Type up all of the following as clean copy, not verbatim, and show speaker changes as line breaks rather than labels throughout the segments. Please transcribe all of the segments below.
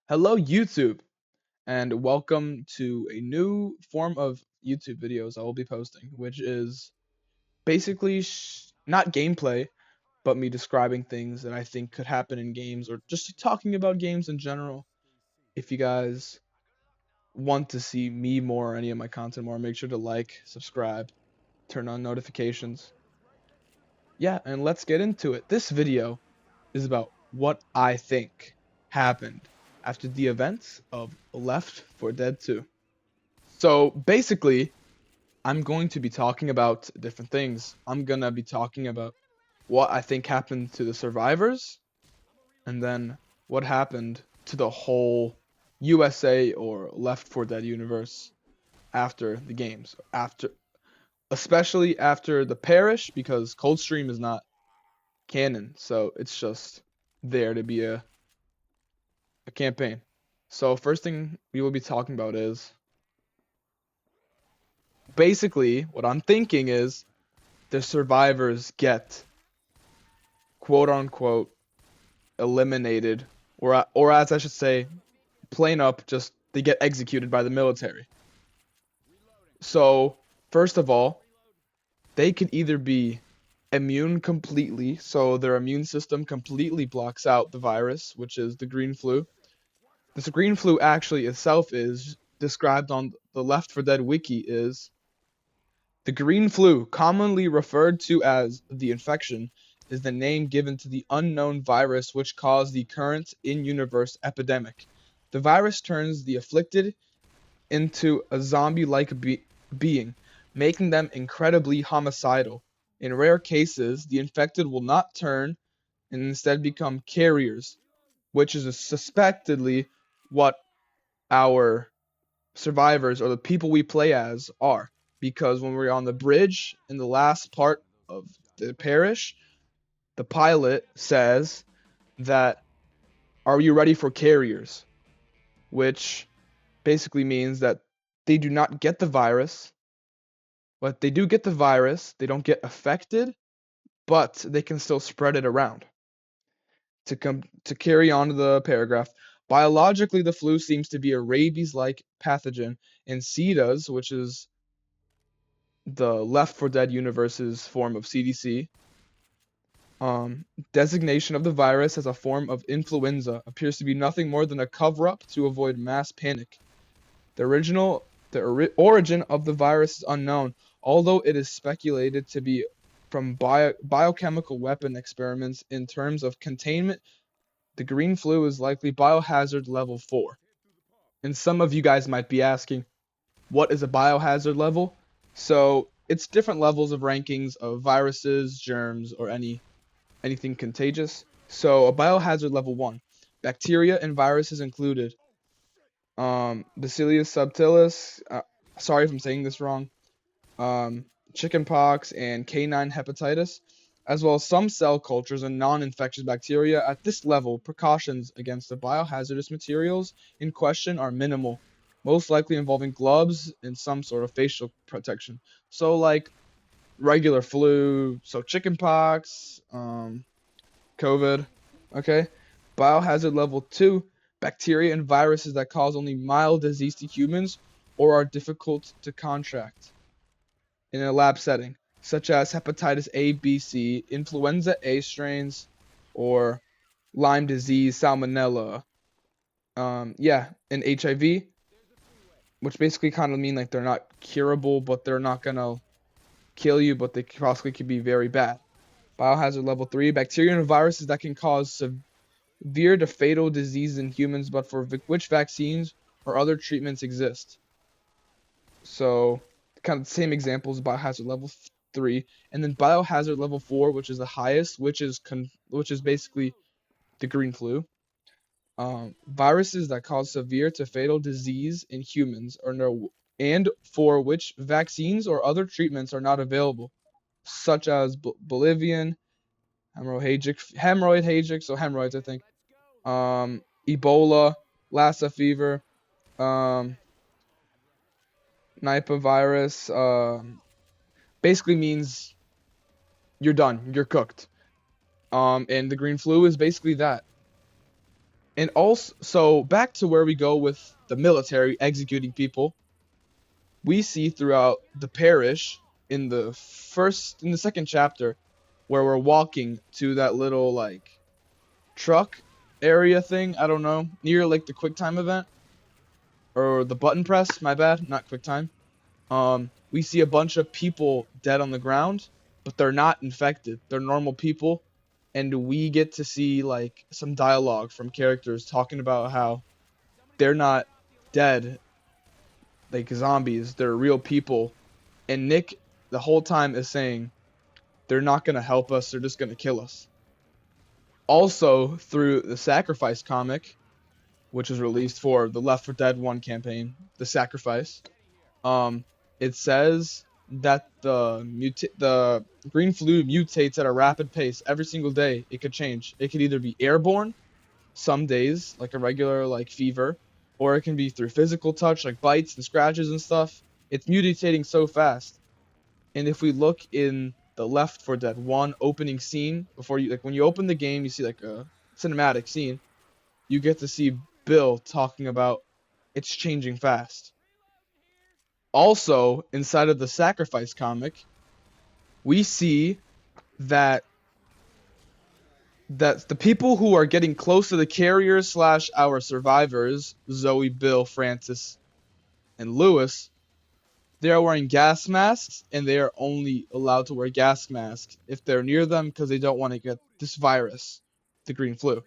Hello, YouTube, and welcome to a new form of YouTube videos I will be posting, which is basically not gameplay, but me describing things that I think could happen in games or just talking about games in general. If you guys want to see me more or any of my content more, make sure to like, subscribe, turn on notifications. Yeah, and let's get into it. This video is about what I think happened after the events of Left 4 Dead 2. So basically, I'm going to be talking about different things. I'm gonna be talking about what I think happened to the survivors, and then what happened to the whole USA or Left 4 Dead universe after the games. Especially after the parish, because Coldstream is not canon, so it's just there to be a campaign. So first thing we will be talking about is basically what I'm thinking is the survivors get quote unquote eliminated, or as I should say, plain up, just they get executed by the military. So first of all, they could either be immune completely, so their immune system completely blocks out the virus, which is the green flu. This green flu actually itself is described on the Left 4 Dead wiki is the green flu, commonly referred to as the infection, is the name given to the unknown virus which caused the current in-universe epidemic. The virus turns the afflicted into a zombie-like being, making them incredibly homicidal. In rare cases, the infected will not turn and instead become carriers, which is suspectedly what our survivors or the people we play as are. Because when we're on the bridge in the last part of the parish, the pilot says that, "Are you ready for carriers?" Which basically means that they do not get the virus, but they do get the virus, they don't get affected, but they can still spread it around. To carry on to the paragraph, biologically the flu seems to be a rabies-like pathogen, and CIDAs, which is the Left 4 Dead universe's form of CDC, designation of the virus as a form of influenza appears to be nothing more than a cover-up to avoid mass panic. The origin of the virus is unknown, although it is speculated to be from biochemical weapon experiments. In terms of containment, the green flu is likely biohazard level 4. And some of you guys might be asking, what is a biohazard level? So it's different levels of rankings of viruses, germs, or anything contagious. So a biohazard level 1, bacteria and viruses included. Bacillus subtilis, sorry if I'm saying this wrong, chickenpox, and canine hepatitis, as well as some cell cultures and non-infectious bacteria. At this level, precautions against the biohazardous materials in question are minimal, most likely involving gloves and some sort of facial protection. So like regular flu, so chickenpox, COVID, okay? Biohazard level 2, bacteria and viruses that cause only mild disease to humans or are difficult to contract in a lab setting, such as hepatitis A, B, C, influenza A strains, or Lyme disease, salmonella, and HIV, which basically kind of mean like they're not curable, but they're not gonna kill you, but they possibly could be very bad. Biohazard level 3, bacteria and viruses that can cause severe to fatal disease in humans, but for which vaccines or other treatments exist. So kind of the same examples, biohazard level 3, and then biohazard level 4, which is the highest, which is basically the green flu. Viruses that cause severe to fatal disease in humans are no, and for which vaccines or other treatments are not available, such as Bolivian hemorrhoid hagic, so hemorrhoids, I think, Ebola, Lassa fever, um, Nipah virus, basically means you're done, you're cooked. And the green flu is basically that. And also, so back to where we go with the military executing people, we see throughout the parish in the second chapter, where we're walking to that little like truck area thing, I don't know, near like the QuickTime event or the button press, my bad, not QuickTime. We see a bunch of people dead on the ground, but they're not infected. They're normal people, and we get to see like some dialogue from characters talking about how they're not dead like zombies, they're real people. And Nick the whole time is saying they're not going to help us, they're just going to kill us. Also, through the Sacrifice comic, which was released for the Left 4 Dead 1 campaign, The Sacrifice, um, it says that the green flu mutates at a rapid pace every single day. It could change. It could either be airborne some days, like a regular like fever, or it can be through physical touch, like bites and scratches and stuff. It's mutating so fast. And if we look in the Left 4 Dead 1 opening scene, before you like when you open the game, you see like a cinematic scene. You get to see Bill talking about it's changing fast. Also, inside of the Sacrifice comic, we see that the people who are getting close to the carriers slash our survivors, Zoe, Bill, Francis, and Lewis, they are wearing gas masks, and they are only allowed to wear gas masks if they're near them because they don't want to get this virus, the green flu.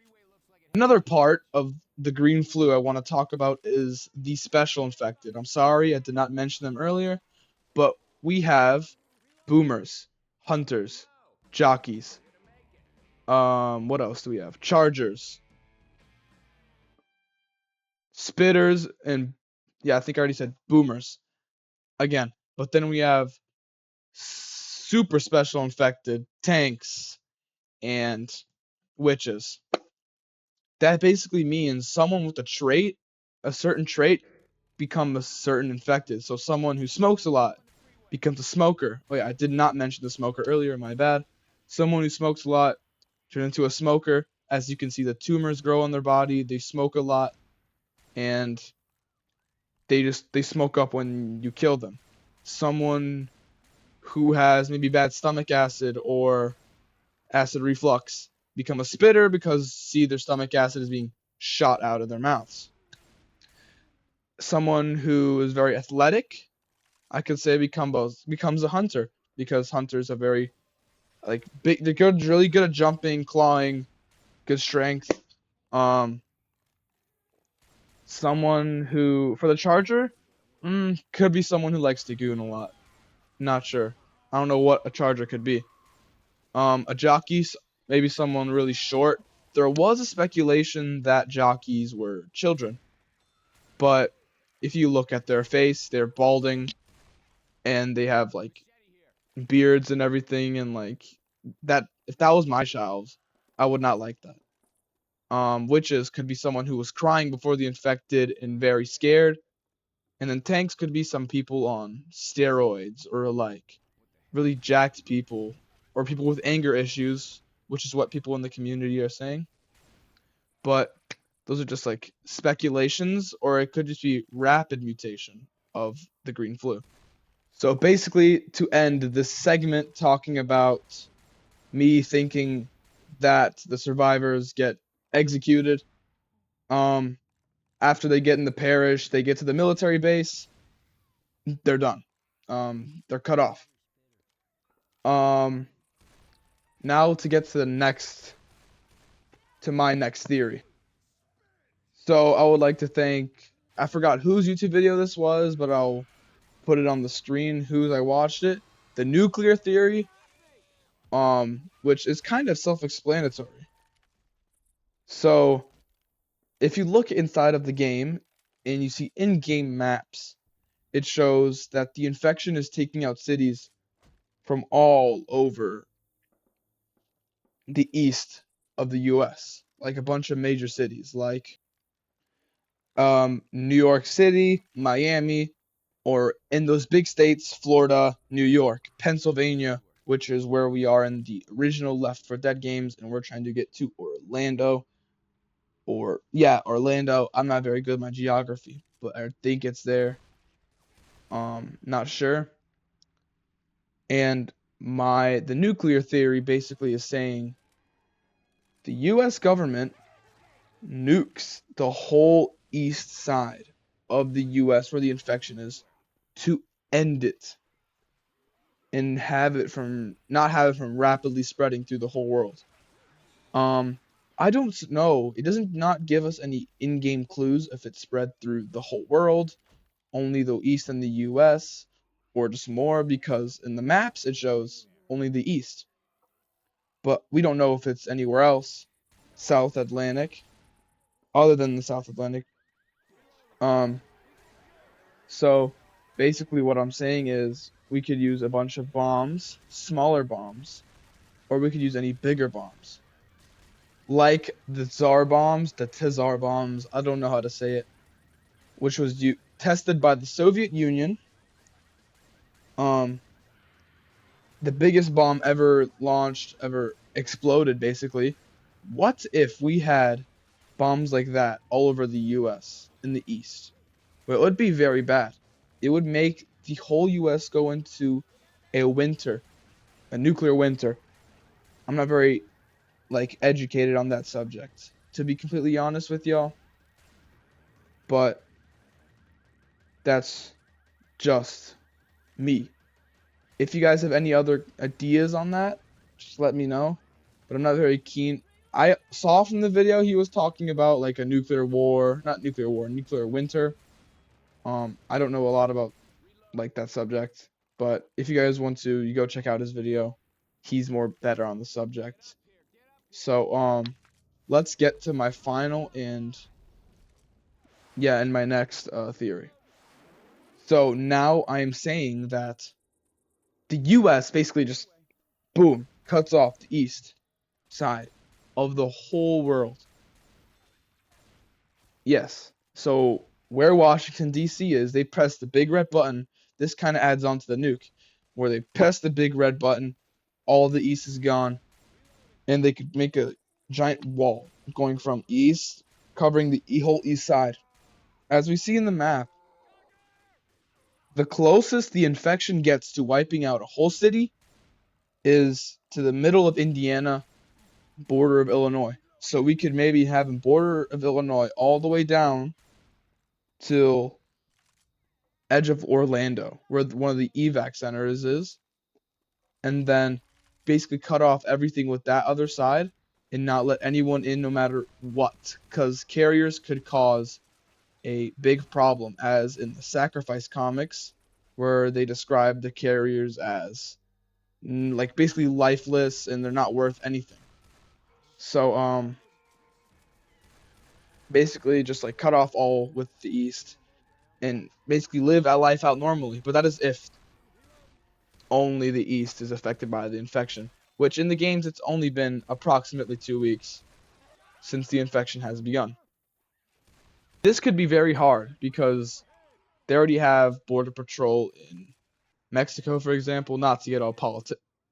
Another part of the green flu I want to talk about is the special infected. I'm sorry I did not mention them earlier, but we have boomers, hunters, jockeys. What else do we have? Chargers, spitters, and yeah, I think I already said boomers again. But then we have super special infected tanks and witches. That basically means someone with a certain trait, become a certain infected. So someone who smokes a lot becomes a smoker. Oh yeah, I did not mention the smoker earlier, my bad. Someone who smokes a lot turns into a smoker. As you can see, the tumors grow on their body. They smoke a lot, and they smoke up when you kill them. Someone who has maybe bad stomach acid or acid reflux become a spitter because see their stomach acid is being shot out of their mouths. Someone who is very athletic, I could say becomes a hunter because hunters are very like big. They're good, really good at jumping, clawing, good strength. Um, Someone who for the charger, could be someone who likes to goon a lot. Not sure. I don't know what a charger could be. A jockey, maybe someone really short. There was a speculation that jockeys were children, but if you look at their face, they're balding and they have like beards and everything, and like that. If that was my child, I would not like that. Witches could be someone who was crying before the infected and very scared, and then tanks could be some people on steroids or like really jacked people or people with anger issues, which is what people in the community are saying. But those are just like speculations, or it could just be rapid mutation of the green flu. So basically, to end this segment talking about me thinking that the survivors get executed, um, after they get in the parish, they get to the military base, they're done. They're cut off. Um, Now to get to my next theory. So I would like to thank, I forgot whose YouTube video this was, but I'll put it on the screen whose I watched it. The nuclear theory, which is kind of self-explanatory. So if you look inside of the game and you see in-game maps, it shows that the infection is taking out cities from all over the east of the US, like a bunch of major cities like New York City, Miami, or in those big states, Florida, New York, Pennsylvania, which is where we are in the original Left 4 Dead games, and we're trying to get to Orlando. or yeah, Orlando. I'm not very good at my geography, but I think it's there. Not sure. And the nuclear theory basically is saying the US government nukes the whole east side of the US where the infection is to end it and not have it from rapidly spreading through the whole world. I don't know. It doesn't not give us any in-game clues if it spread through the whole world, only the east and the US, or just more, because in the maps it shows only the east. But we don't know if it's anywhere else, South Atlantic, other than the South Atlantic. So basically what I'm saying is we could use a bunch of bombs, smaller bombs, or we could use any bigger bombs. Like the Tsar bombs, the Tsar bombs, I don't know how to say it, which was tested by the Soviet Union. The biggest bomb ever launched, ever exploded, basically. What if we had bombs like that all over the US in the East? Well, it would be very bad. It would make the whole US go into a winter, a nuclear winter. I'm not very educated on that subject, to be completely honest with y'all, but that's just me. If you guys have any other ideas on that, just let me know. But I'm not very keen. I saw from the video he was talking about like a nuclear war, not nuclear war, nuclear winter. I don't know a lot about like that subject, but if you guys want to, you go check out his video. He's more better on the subject. So let's get to my final and my next theory. So now I am saying that the US basically just boom cuts off the east side of the whole world. Yes. So where Washington D.C. is, they press the big red button. This kind of adds on to the nuke, where they press the big red button, all the east is gone, and they could make a giant wall going from east, covering the whole east side. As we see in the map, the closest the infection gets to wiping out a whole city is to the middle of Indiana, border of Illinois. So we could maybe have a border of Illinois all the way down till edge of Orlando, where one of the evac centers is, and then basically cut off everything with that other side and not let anyone in no matter what, because carriers could cause a big problem, as in the Sacrifice comics, where they describe the carriers as like basically lifeless and they're not worth anything. So basically just like cut off all with the East and basically live our life out normally. But that is if only the East is affected by the infection, which in the games it's only been approximately 2 weeks since the infection has begun. This could be very hard because they already have border patrol in Mexico, for example, not to get all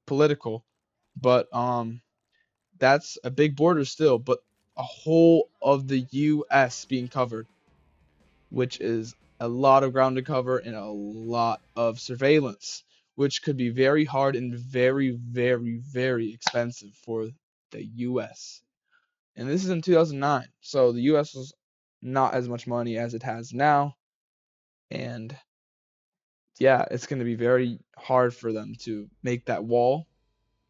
political, but that's a big border still, but a whole of the US being covered, which is a lot of ground to cover and a lot of surveillance, which could be very hard and very, very, very expensive for the US. And this is in 2009, so the US was not as much money as it has now, and yeah, it's going to be very hard for them to make that wall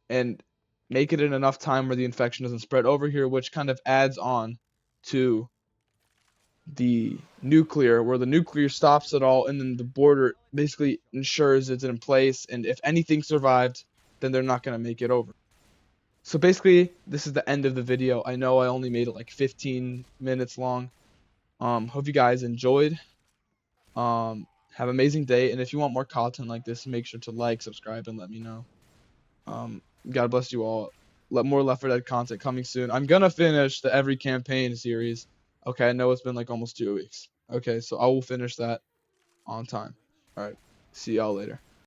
and make it in enough time where the infection doesn't spread over here, which kind of adds on to the nuclear, where the nuclear stops it all, and then the border basically ensures it's in place, and if anything survived, then they're not going to make it over. So basically, this is the end of the video. I know I only made it like 15 minutes long. Hope you guys enjoyed. Have an amazing day, and if you want more content like this, make sure to like, subscribe, and let me know. God bless you all. More Left 4 Dead content coming soon. I'm gonna finish the Every Campaign series. Okay, I know it's been like almost 2 weeks. Okay, so I will finish that on time. All right, see y'all later.